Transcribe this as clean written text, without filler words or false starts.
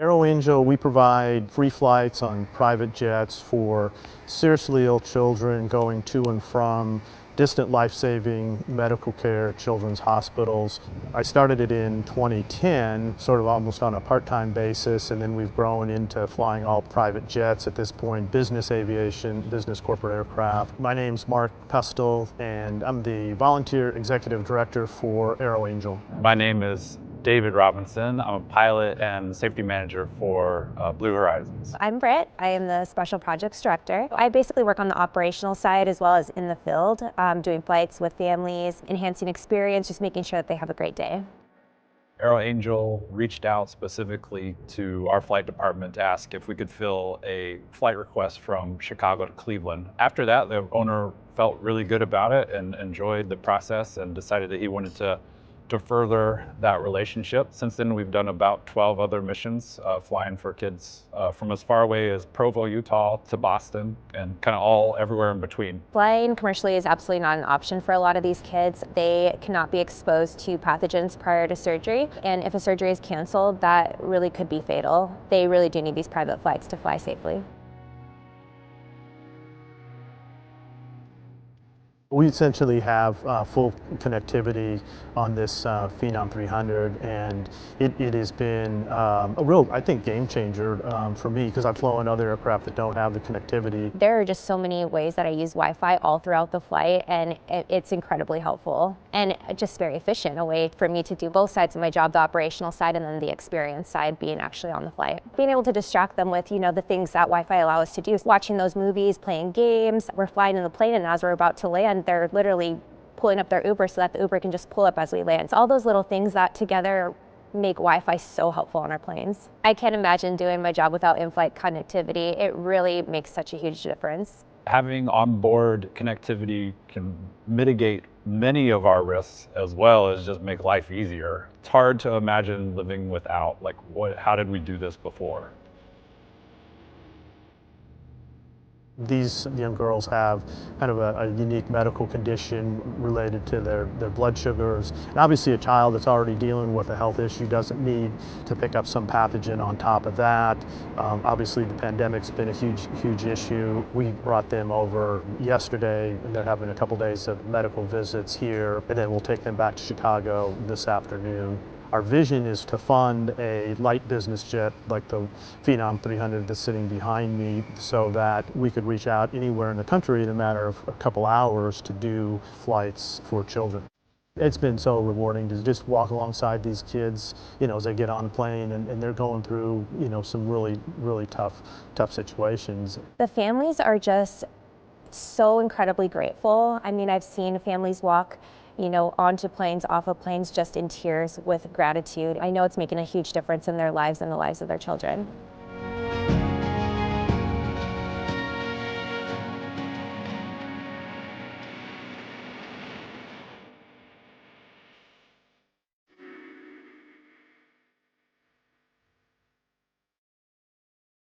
AeroAngel, we provide free flights on private jets for seriously ill children going to and from distant life-saving medical care, children's hospitals. I started it in 2010, sort of almost on a part-time basis, and then we've grown into flying all private jets at this point, business aviation, business corporate aircraft. My name's Mark Pestle, and I'm the volunteer executive director for AeroAngel. My name is David Robinson. I'm a pilot and safety manager for Blue Horizons. I'm Britt. I am the special projects director. I basically work on the operational side as well as in the field, doing flights with families, enhancing experience, just making sure that they have a great day. AeroAngel reached out specifically to our flight department to ask if we could fill a flight request from Chicago to Cleveland. After that, the owner felt really good about it and enjoyed the process and decided that he wanted to further that relationship. Since then, we've done about 12 other missions flying for kids from as far away as Provo, Utah to Boston and kind of all everywhere in between. Flying commercially is absolutely not an option for a lot of these kids. They cannot be exposed to pathogens prior to surgery, and if a surgery is canceled, that really could be fatal. They really do need these private flights to fly safely. We essentially have full connectivity on this Phenom 300, and it has been a real, I think, game changer for me, because I've flown other aircraft that don't have the connectivity. There are just so many ways that I use Wi-Fi all throughout the flight, and it's incredibly helpful and just very efficient, a way for me to do both sides of my job, the operational side and then the experience side, being actually on the flight. Being able to distract them with, the things that Wi-Fi allows us to do, watching those movies, playing games. We're flying in the plane, and as we're about to land, they're literally pulling up their Uber so that the Uber can just pull up as we land. It's all those little things that together make Wi-Fi so helpful on our planes. I can't imagine doing my job without in-flight connectivity. It really makes such a huge difference. Having onboard connectivity can mitigate many of our risks as well as just make life easier. It's hard to imagine living without, how did we do this before? These young girls have kind of a unique medical condition related to their blood sugars. And obviously a child that's already dealing with a health issue doesn't need to pick up some pathogen on top of that. Obviously the pandemic's been a huge issue. We brought them over yesterday, and they're having a couple days of medical visits here, and then we'll take them back to Chicago this afternoon. Our vision is to fund a light business jet like the Phenom 300 that's sitting behind me, so that we could reach out anywhere in the country in a matter of a couple hours to do flights for children. It's been so rewarding to just walk alongside these kids, as they get on the plane and they're going through, some really tough situations. The families are just so incredibly grateful. I mean, I've seen families walk onto planes, off of planes, just in tears with gratitude. I know it's making a huge difference in their lives and the lives of their children.